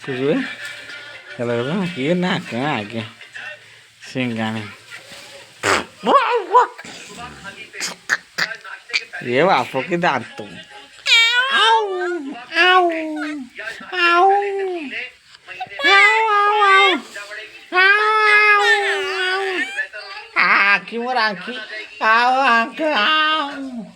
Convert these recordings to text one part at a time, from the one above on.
खुशबू चलो ये ना क्या आगे सिंगाने ये आपको की दांत तुम आओ आओ आओ आँखी मोर आँखी आओ आँख आओ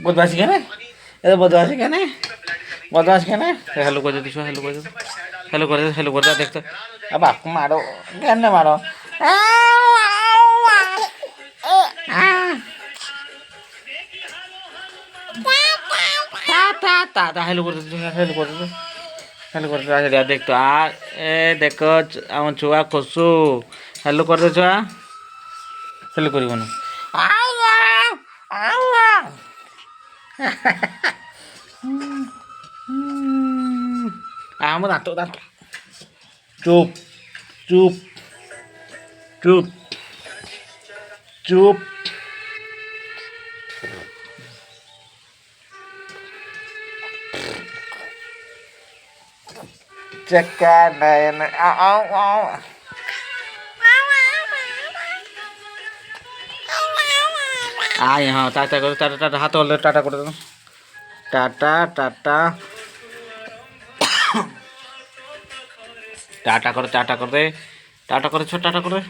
बदमाशी क्या ये बदमाशी क्या बदमाश क्या हेलो कर दे हेलो कर दे हेलो कर दे देख तो अब आपको मारो क्या मारो हेलो कर दे हेलो कर दे हेलो कर दे देख तो ए देख आम छुआ खसु हेलो कर दे छुआ हेलो कर आम दांत दांत चुप चुप चुप चुप चक्का नयन आओ आओ आ यहाँ टाटा करो टाटा टाटा हाथ वाले टाटा कर दो टाटा टाटा टाटा कर दे टाटा कर छो टाटा कर दे